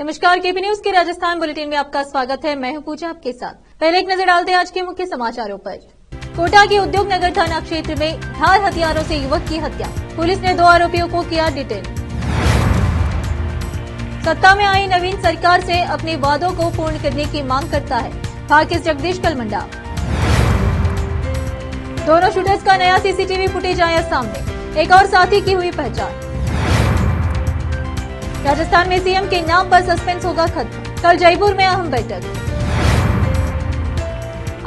नमस्कार, KP news के Rajasthan bulletin में आपका स्वागत है। मैं हूं पूजा आपके साथ। पहले एक नजर डालते हैं आज के मुख्य समाचारों पर। कोटा के उद्योग नगर थाना क्षेत्र में धार हथियारों से युवक की हत्या, पुलिस ने 2 आरोपियों को किया डिटेन। सत्ता में आई नवीन सरकार से अपने वादों को पूर्ण करने की मांग करता है भाकिस जगदीश कलमंडा। दोनों शूटर्स का नया सीसीटीवी फुटेज आया सामने, एक और साथी की हुई पहचान। राजस्थान में सीएम के नाम पर सस्पेंस होगा खत्म, कल जयपुर में अहम बैठक।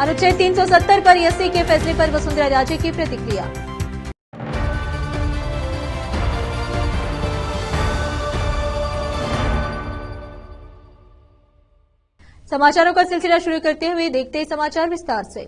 अनुच्छेद 370 पर एससी के फैसले पर वसुंधरा राजे की प्रतिक्रिया। समाचारों का सिलसिला शुरू करते हुए देखते हैं समाचार विस्तार से।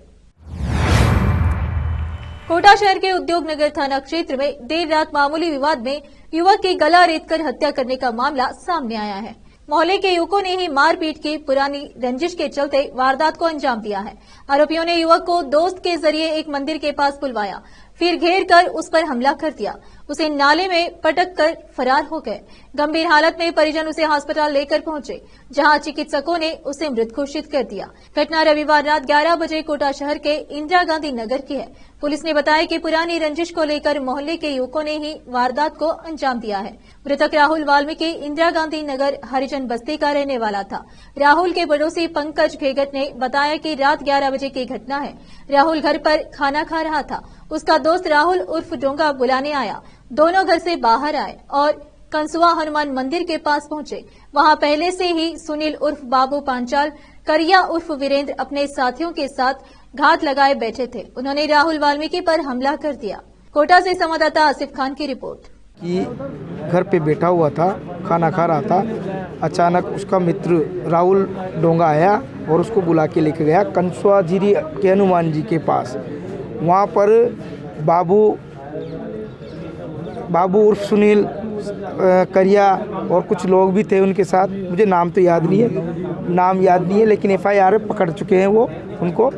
कोटा शहर के उद्योग नगर थाना क्षेत्र में देर रात मामूली विवाद में युवक की गला रेतकर हत्या करने का मामला सामने आया है। मोहल्ले के युवकों ने ही मारपीट की पुरानी रंजिश के चलते वारदात को अंजाम दिया है। आरोपियों ने युवक को दोस्त के जरिए एक मंदिर के पास बुलवाया, फिर घेर कर उस पर हमला कर दिया, उसे नाले में पटक कर फरार हो गए। गंभीर हालत में परिजन उसे अस्पताल लेकर पहुंचे, जहां चिकित्सकों ने उसे मृत घोषित कर दिया। घटना रविवार रात 11 बजे कोटा शहर के इंदिरा गांधी नगर की है। पुलिस ने बताया कि पुरानी रंजिश को लेकर मोहल्ले के युवकों ने ही वारदात को अंजाम दिया है। मृतक राहुल वाल्मीकि इंदिरा गांधी नगर हरिजन बस्ती का रहने वाला था। राहुल के पड़ोसी पंकज घेगट ने बताया कि रात 11 बजे की घटना है। राहुल घर पर खाना खा रहा था, उसका दोस्त राहुल उर्फ डोंगा बुलाने आया। दोनों घर से बाहर आए और कंसुआ हनुमान मंदिर के पास पहुंचे। वहां पहले से ही सुनील उर्फ बाबू पांचाल, करिया उर्फ वीरेंद्र अपने साथियों के साथ घात लगाए बैठे थे। उन्होंने राहुल वाल्मीकि पर हमला कर दिया। कोटा से संवाददाता आसिफ खान की रिपोर्ट। कि घर पे बैठा हुआ था, खाना खा रहा था, अचानक उसका मित्र राहुल डोंगा आया और उसको बुला के लेके गया कंसुआ जीरी के हनुमान जी के पास। वहाँ पर बाबू उर्फ सुनील, करिया और कुछ लोग भी थे उनके साथ। मुझे नाम याद नहीं है, लेकिन FIR पकड़ चुके हैं वो उनको।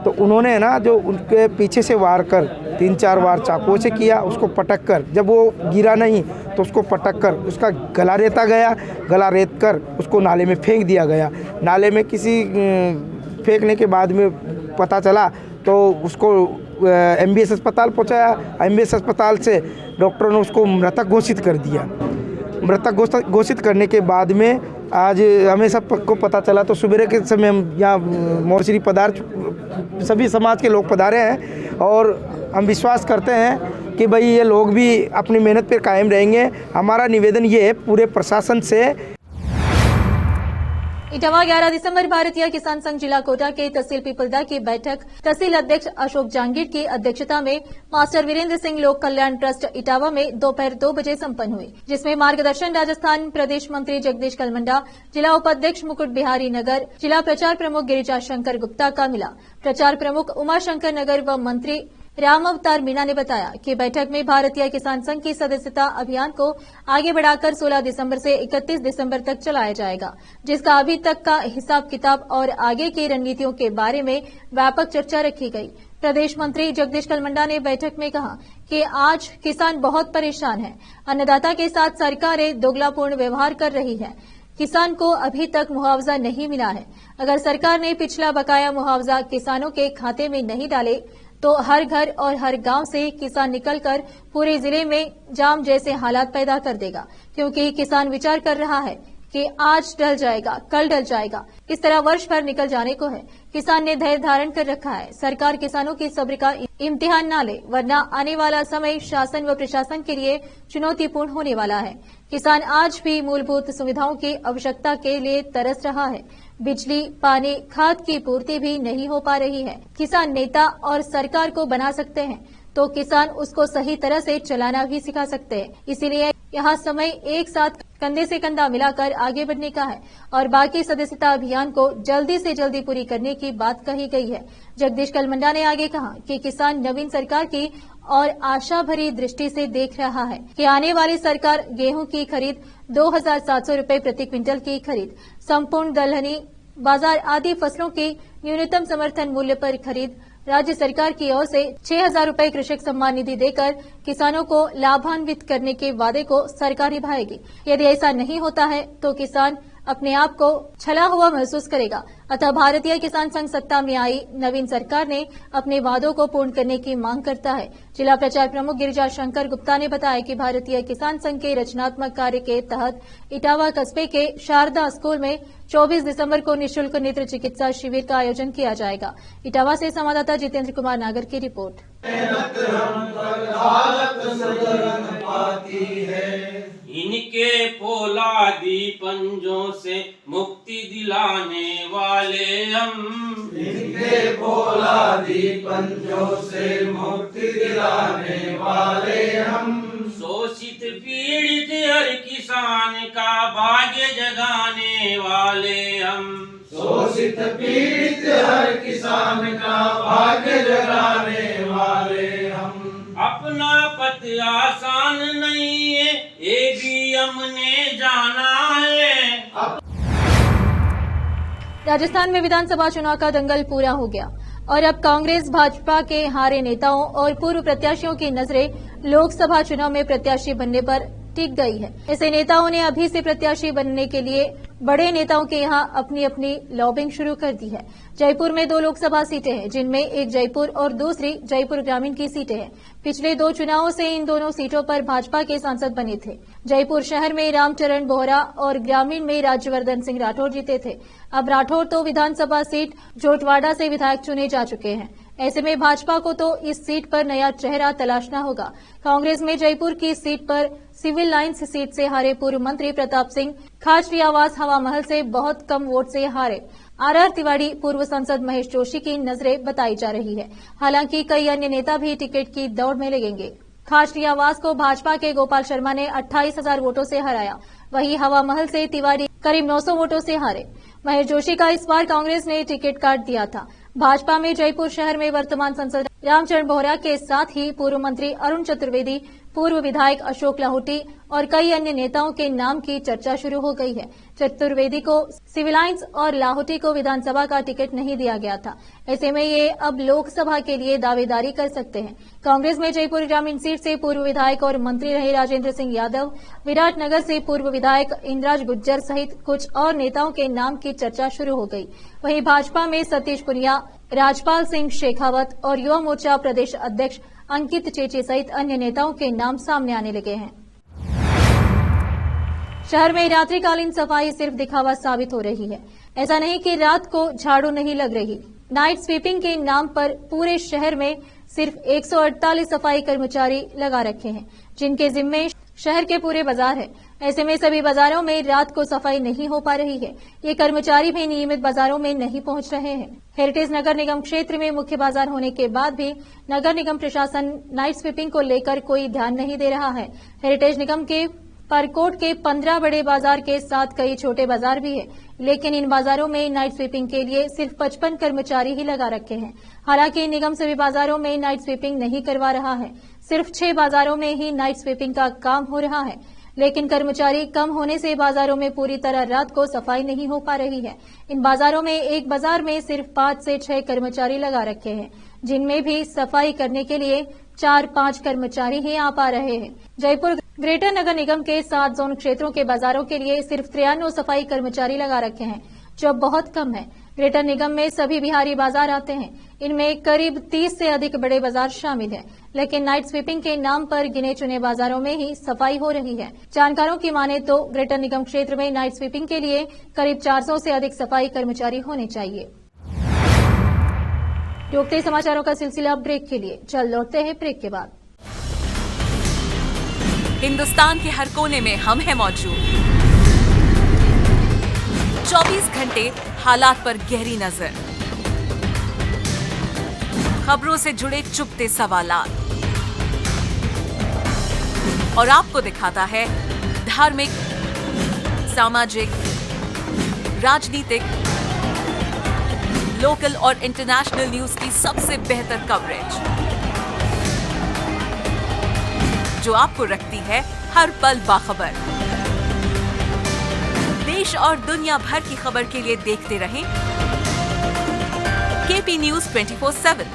तो उन्होंने ना जो उनके पीछे से वार कर 3-4 बार चाकू से किया, उसको पटक कर, जब वो गिरा नहीं तो उसको पटक कर उसका गला रेता गया। गला रेत कर उसको नाले में फेंक दिया गया। नाले में फेंकने के बाद में पता चला तो उसको MBS अस्पताल पहुंचाया। MBS अस्पताल से डॉक्टरों ने उसको मृतक घोषित कर दिया। मृतक घोषित करने के बाद में आज हमें सबको पता चला तो सुबह के समय हम यहाँ मोर्चरी सभी समाज के लोग पधारे हैं और हम विश्वास करते हैं कि भाई ये लोग भी अपनी मेहनत पर कायम रहेंगे। हमारा निवेदन ये है पूरे प्रशासन से। इटावा 11 दिसंबर भारतीय किसान संघ जिला कोटा के तहसील पीपलदा की बैठक तहसील अध्यक्ष अशोक जांगीर की अध्यक्षता में मास्टर वीरेंद्र सिंह लोक कल्याण ट्रस्ट इटावा में दोपहर 2 बजे संपन्न हुई, जिसमें मार्गदर्शन राजस्थान प्रदेश मंत्री जगदीश कलमंडा, जिला उपाध्यक्ष मुकुट बिहारी नगर, जिला प्रचार प्रमुख गिरिजा शंकर गुप्ता का मिला। प्रचार प्रमुख उमा शंकर नगर व मंत्री राम अवतार मीणा ने बताया कि बैठक में भारतीय किसान संघ की सदस्यता अभियान को आगे बढ़ाकर 16 दिसंबर से 31 दिसंबर तक चलाया जाएगा, जिसका अभी तक का हिसाब किताब और आगे की रणनीतियों के बारे में व्यापक चर्चा रखी गई। प्रदेश मंत्री जगदीश कलमंडा ने बैठक में कहा कि आज किसान बहुत परेशान है। अन्नदाता के साथ सरकारें दोगलापूर्ण व्यवहार कर रही है। किसान को अभी तक मुआवजा नहीं मिला है। अगर सरकार ने पिछला बकाया मुआवजा किसानों के खाते में नहीं डाले तो हर घर और हर गांव से किसान निकलकर पूरे जिले में जाम जैसे हालात पैदा कर देगा, क्योंकि किसान विचार कर रहा है कि आज डल जाएगा, कल डल जाएगा, इस तरह वर्ष भर निकल जाने को है। किसान ने धैर्य धारण कर रखा है। सरकार किसानों की सब्र का इम्तिहान ना ले, वरना आने वाला समय शासन व प्रशासन के लिए चुनौतीपूर्ण होने वाला है। किसान आज भी मूलभूत सुविधाओं की आवश्यकता के लिए तरस रहा है। बिजली, पानी, खाद की पूर्ति भी नहीं हो पा रही है। किसान नेता और सरकार को बना सकते हैं तो किसान उसको सही तरह से चलाना भी सिखा सकते हैं। इसीलिए यहाँ समय एक साथ कंधे से कंधा मिलाकर आगे बढ़ने का है और बाकी सदस्यता अभियान को जल्दी से जल्दी पूरी करने की बात कही गई है। जगदीश कलमंडा ने आगे कहा कि किसान नवीन सरकार की और आशा भरी दृष्टि से देख रहा है कि आने वाली सरकार गेहूं की खरीद 2,700 रुपए प्रति क्विंटल की खरीद, संपूर्ण दलहनी बाजार आदि फसलों की न्यूनतम समर्थन मूल्य पर खरीद, राज्य सरकार की ओर से 6,000 रुपए कृषक सम्मान निधि देकर किसानों को लाभान्वित करने के वादे को सरकार निभाएगी। यदि ऐसा नहीं होता है तो किसान अपने आप को छला हुआ महसूस करेगा। अतः भारतीय किसान संघ सत्ता में आई नवीन सरकार ने अपने वादों को पूर्ण करने की मांग करता है। जिला प्रचार प्रमुख गिरिजा शंकर गुप्ता ने बताया कि भारतीय किसान संघ के रचनात्मक कार्य के तहत इटावा कस्बे के शारदा स्कूल में 24 दिसंबर को निःशुल्क नेत्र चिकित्सा शिविर का आयोजन किया जाएगा। इटावा से संवाददाता जितेंद्र कुमार नागर की रिपोर्ट। इनके पोलादी पंजों से मुक्ति दिलाने वाले हम, इनके पोलादी पंजों से मुक्ति दिलाने वाले हम, शोषित पीड़ित हर किसान का भाग्य जगाने वाले हम, शोषित पीड़ित हर किसान का भाग्य जगाने वाले हम। अपना पथ आसान नहीं है, ये भी हमने जाना है। राजस्थान में विधानसभा चुनाव का दंगल पूरा हो गया और अब कांग्रेस भाजपा के हारे नेताओं और पूर्व प्रत्याशियों की नजरें लोकसभा चुनाव में प्रत्याशी बनने पर टिक गई है। ऐसे नेताओं ने अभी से प्रत्याशी बनने के लिए बड़े नेताओं के यहां अपनी अपनी लॉबिंग शुरू कर दी है। जयपुर में 2 लोकसभा सीटें हैं, जिनमें एक जयपुर और दूसरी जयपुर ग्रामीण की सीटें हैं। पिछले 2 चुनावों से इन दोनों सीटों पर भाजपा के सांसद बने थे। जयपुर शहर में रामचरण बोहरा और ग्रामीण में राज्यवर्धन सिंह राठौर जीते थे। अब राठौर तो विधानसभा सीट जोटवाड़ा से विधायक चुने जा चुके हैं। ऐसे में भाजपा को तो इस सीट पर नया चेहरा तलाशना होगा। कांग्रेस में जयपुर की सीट पर सिविल लाइन्स सीट से हारे पूर्व मंत्री प्रताप सिंह खाचरी आवास हवा महल से बहुत कम वोट से हारे। आर तिवारी पूर्व सांसद महेश जोशी की नजरें बताई जा रही है। हालांकि कई अन्य नेता भी टिकट की दौड़ में लगेंगे। खाचरी आवास को भाजपा के गोपाल शर्मा ने 28,000 वोटों से हराया। वहीं हवा महल से तिवारी करीब 900 वोटों से हारे। महेश जोशी का इस बार कांग्रेस ने टिकट काट दिया था। भाजपा में जयपुर शहर में वर्तमान सांसद रामचरण बोहरा के साथ ही पूर्व मंत्री अरुण चतुर्वेदी, पूर्व विधायक अशोक लाहौटी और कई अन्य नेताओं के नाम की चर्चा शुरू हो गई है। चतुर्वेदी को सिविल लाइन्स और लाहौटी को विधानसभा का टिकट नहीं दिया गया था। ऐसे में ये अब लोकसभा के लिए दावेदारी कर सकते हैं। कांग्रेस में जयपुर ग्रामीण सीट से पूर्व विधायक और मंत्री रहे राजेंद्र सिंह यादव, विराटनगर से पूर्व विधायक इंद्राज गुज्जर सहित कुछ और नेताओं के नाम की चर्चा शुरू हो गई। वहीं भाजपा में सतीश पुनिया, राजपाल सिंह शेखावत और युवा मोर्चा प्रदेश अध्यक्ष अंकित चेची सहित अन्य नेताओं के नाम सामने आने लगे हैं। शहर में रात्रिकालीन सफाई सिर्फ दिखावा साबित हो रही है। ऐसा नहीं कि रात को झाड़ू नहीं लग रही। नाइट स्वीपिंग के नाम पर पूरे शहर में सिर्फ 148 सफाई कर्मचारी लगा रखे हैं, जिनके जिम्मे शहर के पूरे बाजार है। ऐसे में सभी बाजारों में रात को सफाई नहीं हो पा रही है। ये कर्मचारी भी नियमित बाजारों में नहीं पहुंच रहे हैं। हेरिटेज नगर निगम क्षेत्र में मुख्य बाजार होने के बाद भी नगर निगम प्रशासन नाइट स्वीपिंग को लेकर कोई ध्यान नहीं दे रहा है। हेरिटेज निगम के परकोट के 15 बड़े बाजार के साथ कई छोटे बाजार भी है, लेकिन इन बाजारों में नाइट स्वीपिंग के लिए सिर्फ 55 कर्मचारी ही लगा रखे हैं। हालांकि निगम सभी बाजारों में नाइट स्वीपिंग नहीं करवा रहा है। सिर्फ 6 बाजारों में ही नाइट स्वीपिंग का काम हो रहा है, लेकिन कर्मचारी कम होने से बाजारों में पूरी तरह रात को सफाई नहीं हो पा रही है। इन बाजारों में एक बाजार में सिर्फ 5 से 6 कर्मचारी लगा रखे हैं, जिनमें भी सफाई करने के लिए 4-5 कर्मचारी ही आ पा रहे हैं। जयपुर ग्रेटर नगर निगम के 7 जोन क्षेत्रों के बाजारों के लिए सिर्फ 93 सफाई कर्मचारी लगा रखे हैं, जो बहुत कम है। ग्रेटर निगम में सभी बिहारी बाजार आते हैं। इनमें करीब 30 से अधिक बड़े बाजार शामिल हैं, लेकिन नाइट स्वीपिंग के नाम पर गिने चुने बाजारों में ही सफाई हो रही है। जानकारों की माने तो ग्रेटर निगम क्षेत्र में नाइट स्वीपिंग के लिए करीब 400 से अधिक सफाई कर्मचारी होने चाहिए। रोकते समाचारों का सिलसिला ब्रेक के लिए। चल लौटते हैं ब्रेक के बाद। हिंदुस्तान के हर कोने में हम हैं मौजूद। 24 घंटे हालात पर गहरी नजर, खबरों से जुड़े चुपते सवालात और आपको दिखाता है धार्मिक, सामाजिक, राजनीतिक, लोकल और इंटरनेशनल न्यूज की सबसे बेहतर कवरेज, जो आपको रखती है हर पल बाखबर। देश और दुनिया भर की खबर के लिए देखते रहें केपी न्यूज 24/7।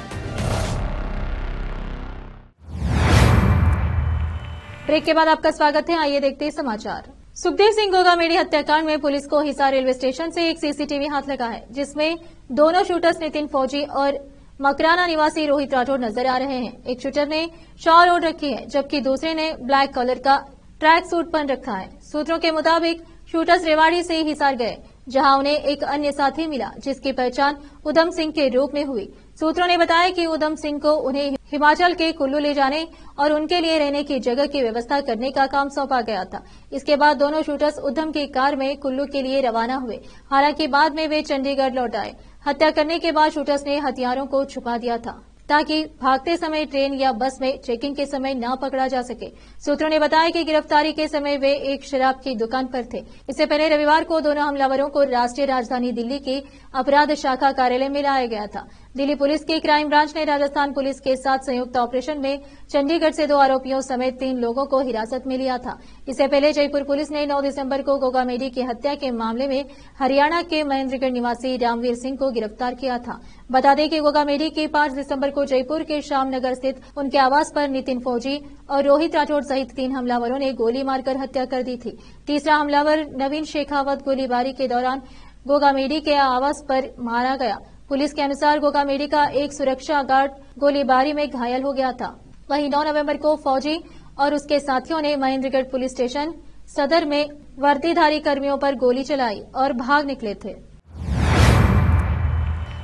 ब्रेक के बाद आपका स्वागत है। आइए देखते हैं समाचार। सुखदेव सिंह गोगामेडी हत्याकांड में पुलिस को हिसार रेलवे स्टेशन से एक सीसीटीवी हाथ लगा है, जिसमें दोनों शूटर्स नितिन फौजी और मकराना निवासी रोहित राठौड़ नजर आ रहे हैं। एक शूटर ने शॉल ओढ़ रखी है, जबकि दूसरे ने ब्लैक कलर का ट्रैक सूट पहन रखा है। सूत्रों के मुताबिक शूटर्स रेवाड़ी से हिसार गए, जहां उन्हें एक अन्य साथी मिला, जिसकी पहचान उधम सिंह के रूप में हुई। सूत्रों ने बताया कि उधम सिंह को उन्हें हिमाचल के कुल्लू ले जाने और उनके लिए रहने की जगह की व्यवस्था करने का काम सौंपा गया था। इसके बाद दोनों शूटर्स उधम की कार में कुल्लू के लिए रवाना हुए। हालांकि बाद में वे चंडीगढ़ लौट आए। हत्या करने के बाद शूटर्स ने हथियारों को छुपा दिया था, ताकि भागते समय ट्रेन या बस में चेकिंग के समय न पकड़ा जा सके। सूत्रों ने बताया कि गिरफ्तारी के समय वे एक शराब की दुकान पर थे। इससे पहले रविवार को दोनों हमलावरों को राष्ट्रीय राजधानी दिल्ली की अपराध शाखा कार्यालय में लाया गया था। दिल्ली पुलिस की क्राइम ब्रांच ने राजस्थान पुलिस के साथ संयुक्त ऑपरेशन में चंडीगढ़ से 2 आरोपियों समेत 3 लोगों को हिरासत में लिया था। इससे पहले जयपुर पुलिस ने 9 दिसंबर को गोगामेडी की हत्या के मामले में हरियाणा के महेंद्रगढ़ निवासी रामवीर सिंह को गिरफ्तार किया था। बता दें कि गोगामेडी की 5 दिसंबर को जयपुर के श्यामनगर स्थित उनके आवास पर नितिन फौजी और रोहित राठौड़ सहित 3 हमलावरों ने गोली मारकर हत्या कर दी थी। तीसरा हमलावर नवीन शेखावत गोलीबारी के दौरान गोगामेडी के आवास पर मारा गया। पुलिस के अनुसार गोगामेडी का एक सुरक्षा गार्ड गोलीबारी में घायल हो गया था। वहीं 9 नवंबर को फौजी और उसके साथियों ने महेंद्रगढ़ पुलिस स्टेशन सदर में वर्दीधारी कर्मियों पर गोली चलाई और भाग निकले थे।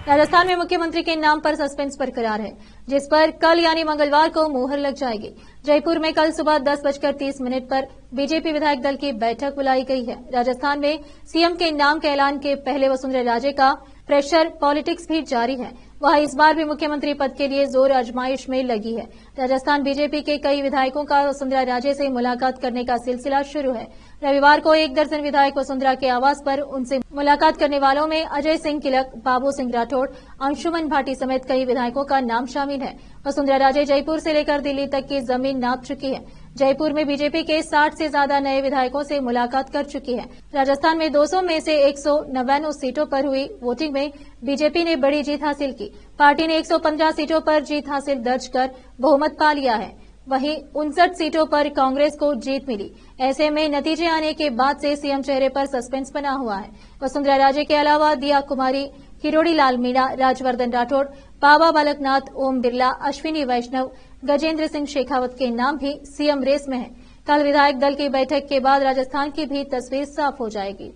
राजस्थान में मुख्यमंत्री के नाम पर सस्पेंस बरकरार है, जिस पर कल यानी मंगलवार को मुहर लग जाएगी। जयपुर में कल सुबह 10:30 पर बीजेपी विधायक दल की बैठक बुलाई गई है। राजस्थान में सीएम के नाम के ऐलान के पहले वसुंधरा राजे का प्रेशर पॉलिटिक्स भी जारी है। वह इस बार भी मुख्यमंत्री पद के लिए जोर आजमाइश में लगी है। राजस्थान बीजेपी के कई विधायकों का वसुंधरा राजे से मुलाकात करने का सिलसिला शुरू है। रविवार को 1 दर्जन विधायक वसुंधरा के आवास पर उनसे मुलाकात करने वालों में अजय सिंह किलक, बाबू सिंह राठौड़, अंशुमन भाटी समेत कई विधायकों का नाम शामिल है। वसुंधरा राजे जयपुर से लेकर दिल्ली तक की जमीन नाप चुकी है। जयपुर में बीजेपी के 60 से ज्यादा नए विधायकों से मुलाकात कर चुकी है। राजस्थान में 200 में से 199 सीटों पर हुई वोटिंग में बीजेपी ने बड़ी जीत हासिल की। पार्टी ने 115 सीटों पर जीत हासिल दर्ज कर बहुमत पा लिया है। वहीं 59 सीटों पर कांग्रेस को जीत मिली। ऐसे में नतीजे आने के बाद से सीएम चेहरे पर सस्पेंस बना हुआ है। वसुंधरा राजे के अलावा दिया कुमारी, किरोड़ी लाल मीणा, राजवर्धन राठौड़, बाबा बालकनाथ, ओम बिरला, अश्विनी वैष्णव, गजेंद्र सिंह शेखावत के नाम भी सीएम रेस में है। कल विधायक दल की बैठक के बाद राजस्थान की भी तस्वीर साफ हो जाएगी।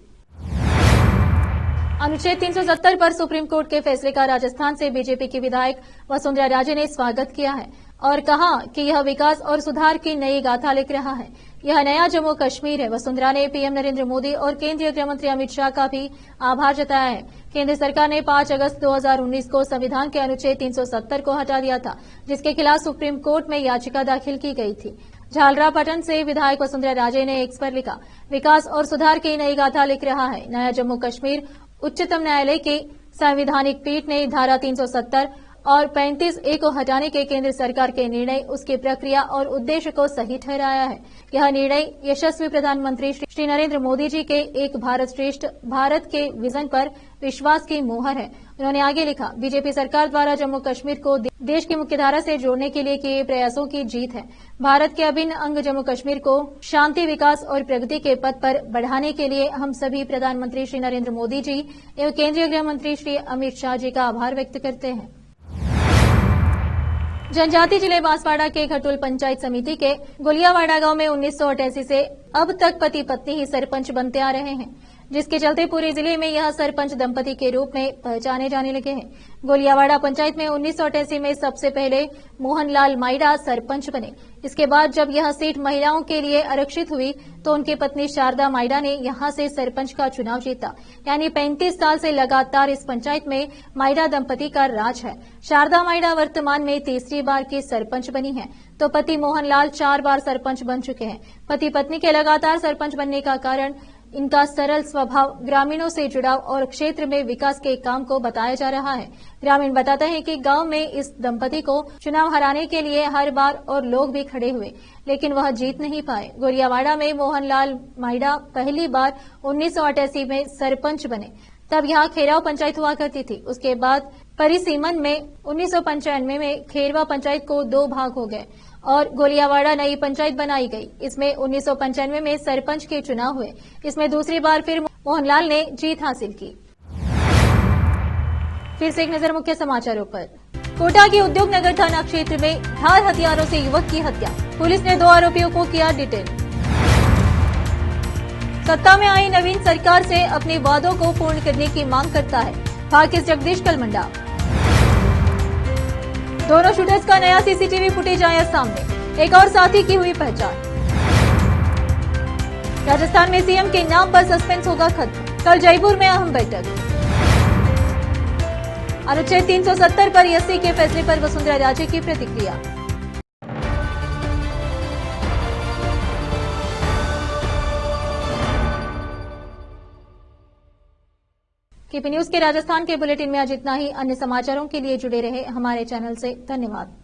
अनुच्छेद 370 पर सुप्रीम कोर्ट के फैसले का राजस्थान से बीजेपी की विधायक वसुंधरा राजे ने स्वागत किया है और कहा कि यह विकास और सुधार की नई गाथा लिख रहा है। यह नया जम्मू कश्मीर है। वसुंधरा ने पीएम नरेंद्र मोदी और केंद्रीय गृह मंत्री अमित शाह का भी आभार जताया है। केंद्र सरकार ने 5 अगस्त 2019 को संविधान के अनुच्छेद 370 को हटा दिया था, जिसके खिलाफ सुप्रीम कोर्ट में याचिका दाखिल की गई थी। झालरापाटन से विधायक वसुंधरा राजे ने एक्स पर लिखा, विकास और सुधार की नई गाथा लिख रहा है नया जम्मू कश्मीर। उच्चतम न्यायालय की संवैधानिक पीठ ने धारा 370 और 35A को हटाने के केंद्र सरकार के निर्णय, उसकी प्रक्रिया और उद्देश्य को सही ठहराया है। यह निर्णय यशस्वी प्रधानमंत्री श्री नरेंद्र मोदी जी के एक भारत श्रेष्ठ भारत के विजन पर विश्वास की मोहर है। उन्होंने आगे लिखा, बीजेपी सरकार द्वारा जम्मू कश्मीर को देश की मुख्यधारा से जोड़ने के लिए किए प्रयासों की जीत है। भारत के अभिन्न अंग जम्मू कश्मीर को शांति, विकास और प्रगति के पथ पर बढ़ाने के लिए हम सभी प्रधानमंत्री श्री नरेंद्र मोदी जी एवं केंद्रीय गृह मंत्री श्री अमित शाह जी का आभार व्यक्त करते हैं। जनजातीय जिले बांसवाड़ा के खटुल पंचायत समिति के गुलियावाड़ा गांव में 1988 से अब तक पति पत्नी ही सरपंच बनते आ रहे हैं, जिसके चलते पूरे जिले में यह सरपंच दंपति के रूप में पहचाने जाने लगे हैं। गोलियावाड़ा पंचायत में 1988 में सबसे पहले मोहनलाल माइडा सरपंच बने। इसके बाद जब यह सीट महिलाओं के लिए आरक्षित हुई तो उनकी पत्नी शारदा माइडा ने यहां से सरपंच का चुनाव जीता। यानी 35 साल से लगातार इस पंचायत में माइडा दंपति का राज है। शारदा माइडा वर्तमान में तीसरी बार की सरपंच बनी है, तो पति मोहनलाल 4 बार सरपंच बन चुके हैं। पति पत्नी के लगातार सरपंच बनने का कारण इनका सरल स्वभाव, ग्रामीणों से जुड़ाव और क्षेत्र में विकास के काम को बताया जा रहा है। ग्रामीण बताते हैं कि गांव में इस दंपति को चुनाव हराने के लिए हर बार और लोग भी खड़े हुए, लेकिन वह जीत नहीं पाए। गोलियावाड़ा में मोहनलाल माइडा पहली बार 1988 में सरपंच बने। तब यहाँ खेराव पंचायत हुआ करती थी। उसके बाद परिसीमन में 1995 में खेरवा पंचायत को 2 भाग हो गए और गोलियावाड़ा नई पंचायत बनाई गई। इसमें 1995 में सरपंच के चुनाव हुए। इसमें दूसरी बार फिर मोहनलाल ने जीत हासिल की। फिर से एक नजर मुख्य समाचारों पर। कोटा के उद्योग नगर थाना क्षेत्र में धार हथियारों से युवक की हत्या। पुलिस ने 2 आरोपियों को किया डिटेन। सत्ता में आई नवीन सरकार से अपने वादों को पूर्ण करने की मांग करता है भाकिस जगदीश कलमंडा। दोनों शूटर्स का नया सीसीटीवी फुटेज आया सामने। एक और साथी की हुई पहचान। राजस्थान में सीएम के नाम पर सस्पेंस होगा खत्म। कल जयपुर में अहम बैठक। अनुच्छेद 370 पर एससी के फैसले पर वसुंधरा राजे की प्रतिक्रिया। केपी न्यूज के राजस्थान के बुलेटिन में आज इतना ही। अन्य समाचारों के लिए जुड़े रहे हमारे चैनल से। धन्यवाद।